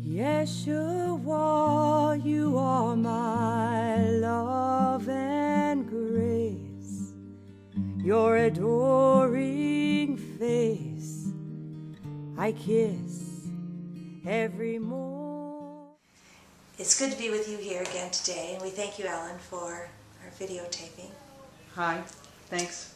Yeshua, you are my love and grace, your adoring face I kiss every morn. It's good to be with you here again today, and we thank you, Ellen, for our videotaping. Hi, thanks.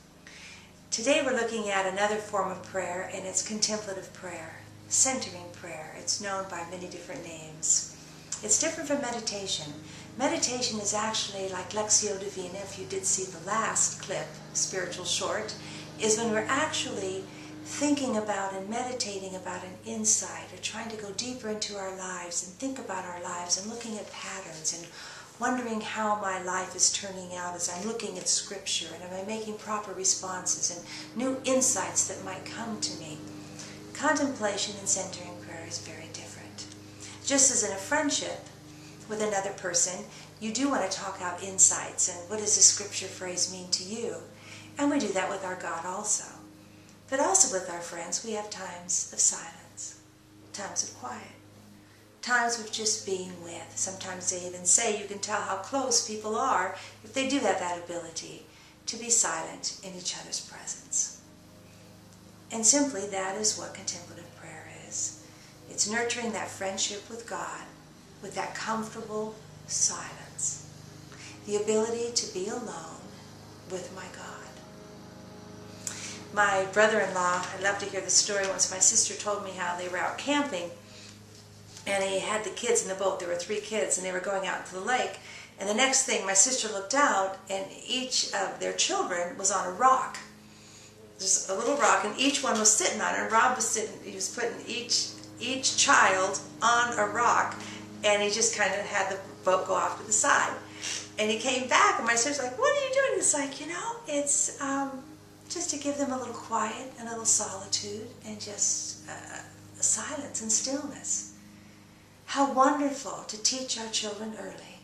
Today we're looking at another form of prayer, and it's contemplative prayer, centering prayer. It's known by many different names. It's different from meditation. Meditation is actually like Lectio Divina, if you did see the last clip, spiritual short, is when we're actually thinking about and meditating about an insight, or trying to go deeper into our lives and think about our lives and looking at patterns and wondering how my life is turning out as I'm looking at Scripture, and am I making proper responses and new insights that might come to me. Contemplation and centering prayer is very different. Just as in a friendship with another person, you do want to talk out insights and what does the Scripture phrase mean to you, and we do that with our God also. But also with our friends, we have times of silence, times of quiet, times of just being with. Sometimes they even say you can tell how close people are if they do have that ability to be silent in each other's presence. And simply that is what contemplative prayer is. It's nurturing that friendship with God with that comfortable silence. The ability to be alone with my God. My brother-in-law, I love to hear the story, once my sister told me how they were out camping, and he had the kids in the boat. There were 3 kids, and they were going out into the lake. And the next thing, my sister looked out, and each of their children was on a rock. Just a little rock, and each one was sitting on it. And Rob was sitting, he was putting each child on a rock, and he just kind of had the boat go off to the side. And he came back, and my sister's like, "What are you doing?" It's like, it's just to give them a little quiet and a little solitude and just silence and stillness. How wonderful to teach our children early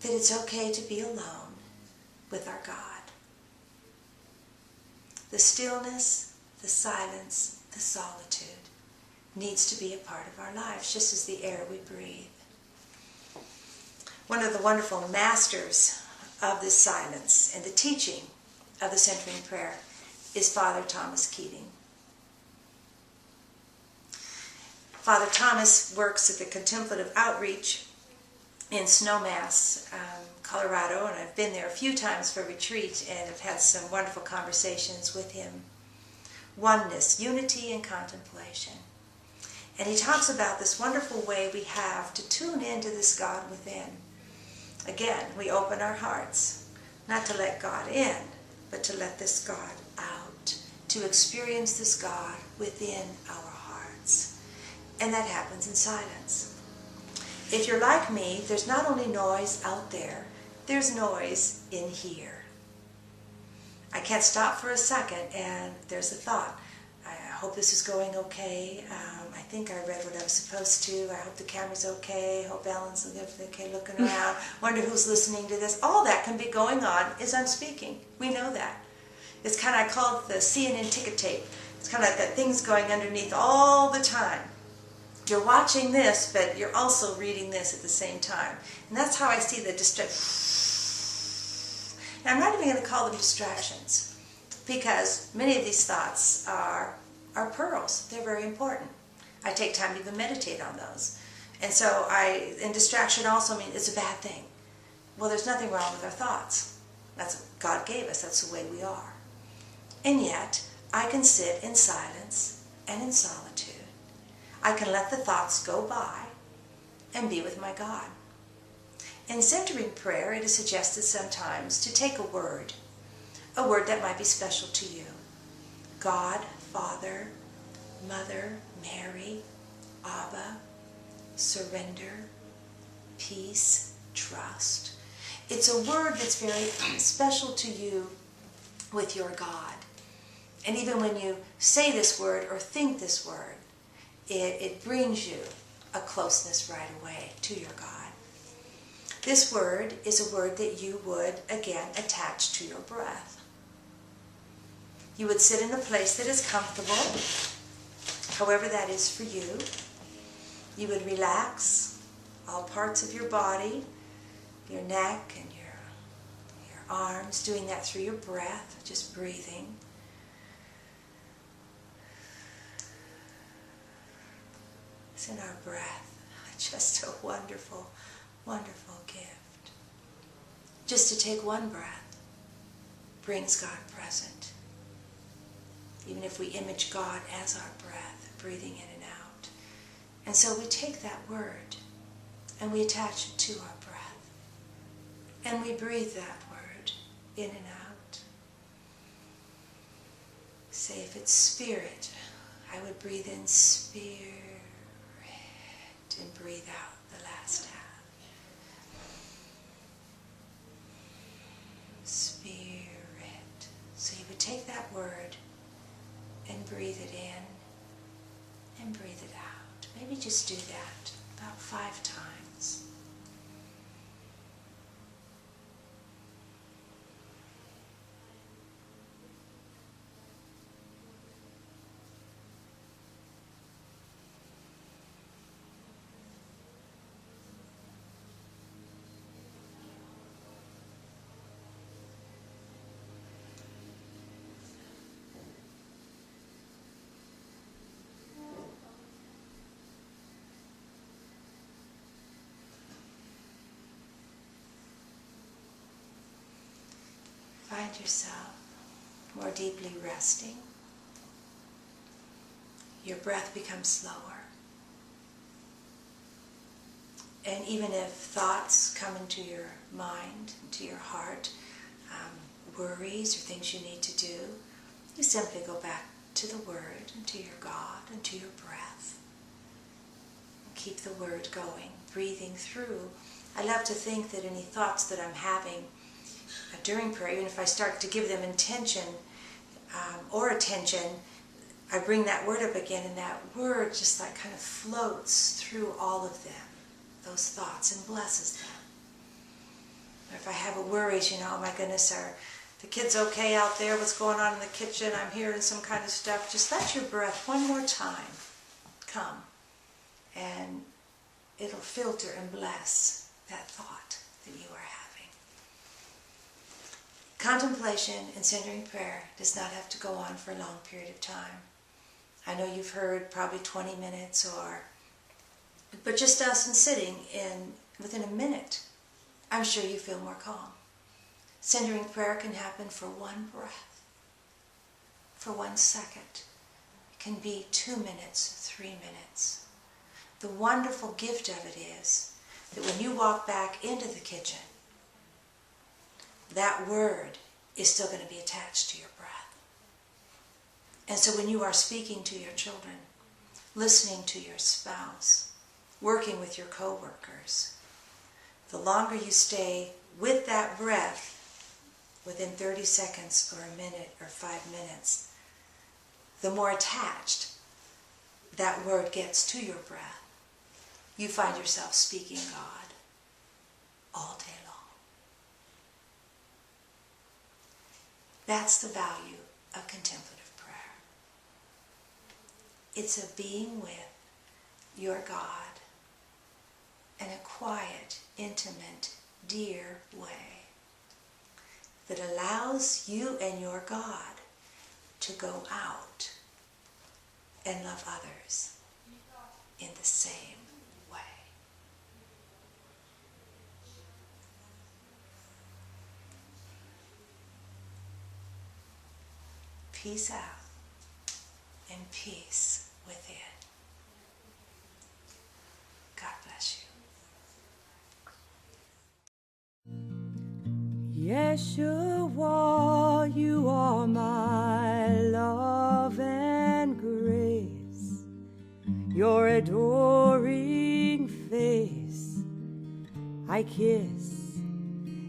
that it's okay to be alone with our God. The stillness, the silence, the solitude needs to be a part of our lives, just as the air we breathe. One of the wonderful masters of this silence and the teaching of the centering prayer is Father Thomas Keating. Father Thomas works at the Contemplative Outreach in Snowmass, Colorado, and I've been there a few times for retreat and have had some wonderful conversations with him. Oneness, unity, and contemplation. And he talks about this wonderful way we have to tune into this God within. Again, we open our hearts, not to let God in, but to let this God out, to experience this God within our hearts. And that happens in silence. If you're like me, there's not only noise out there, there's noise in here. I can't stop for a second and there's a thought. I hope this is going okay. I think I read what I was supposed to. I hope the camera's okay. I hope Ellen's okay looking around. Wonder who's listening to this. All that can be going on as I'm speaking. We know that. It's kind of, I call it the CNN ticket tape. It's kind of like that thing's going underneath all the time. You're watching this, but you're also reading this at the same time. And that's how I see the And I'm not even going to call them distractions, because many of these thoughts are pearls. They're very important. I take time to even meditate on those. And so and distraction also means it's a bad thing. Well, there's nothing wrong with our thoughts. That's what God gave us. That's the way we are. And yet, I can sit in silence and in solitude. I can let the thoughts go by and be with my God. In centering prayer, it is suggested sometimes to take a word that might be special to you. God, Father, Mother, Mary, Abba, surrender, peace, trust. It's a word that's very special to you with your God. And even when you say this word or think this word, it brings you a closeness right away to your God. This word is a word that you would, again, attach to your breath. You would sit in a place that is comfortable, however that is for you. You would relax all parts of your body, your neck and your arms, doing that through your breath, just breathing. It's in our breath. Just a wonderful, wonderful gift. Just to take one breath brings God present. Even if we image God as our breath, breathing in and out. And so we take that word and we attach it to our breath. And we breathe that word in and out. Say if it's spirit, I would breathe in spirit and breathe out the last half. Spirit. So you would take that word and breathe it in and breathe it out. Maybe just do that about 5 times. Find yourself more deeply resting. Your breath becomes slower. And even if thoughts come into your mind, into your heart, worries or things you need to do, you simply go back to the Word and to your God and to your breath. Keep the Word going, breathing through. I love to think that any thoughts that I'm having during prayer, even if I start to give them intention or attention, I bring that word up again, and that word just like kind of floats through all of them, those thoughts, and blesses them. Or if I have a worries, oh my goodness, are the kids okay out there? What's going on in the kitchen? I'm hearing some kind of stuff. Just let your breath one more time come, and it'll filter and bless that thought that you are having. Contemplation and centering prayer does not have to go on for a long period of time. I know you've heard probably 20 minutes but just us and sitting within a minute, I'm sure you feel more calm. Centering prayer can happen for one breath, for 1 second. It can be 2 minutes, 3 minutes. The wonderful gift of it is that when you walk back into the kitchen, that word is still going to be attached to your breath. And so when you are speaking to your children, listening to your spouse, working with your co-workers, the longer you stay with that breath, within 30 seconds or a minute or 5 minutes, the more attached that word gets to your breath. You find yourself speaking God all day long. That's the value of contemplative prayer. It's a being with your God in a quiet, intimate, dear way that allows you and your God to go out and love others in the same way. Peace out and peace within. God bless you. Yeshua, you are my love and grace. Your adoring face I kiss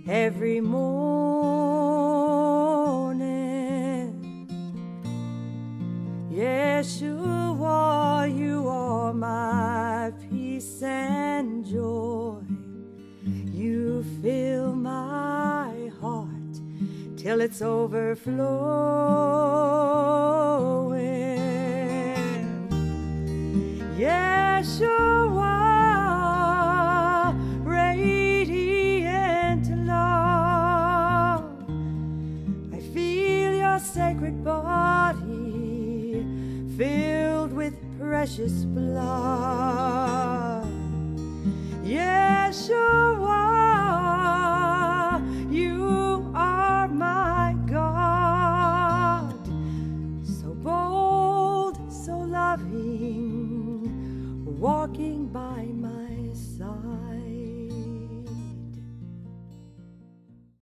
every morning. Yeshua, you are my peace and joy. You fill my heart till it's overflowing. Yeshua, your sacred body filled with precious blood. Yeshua, you are my God, so bold, so loving, walking by my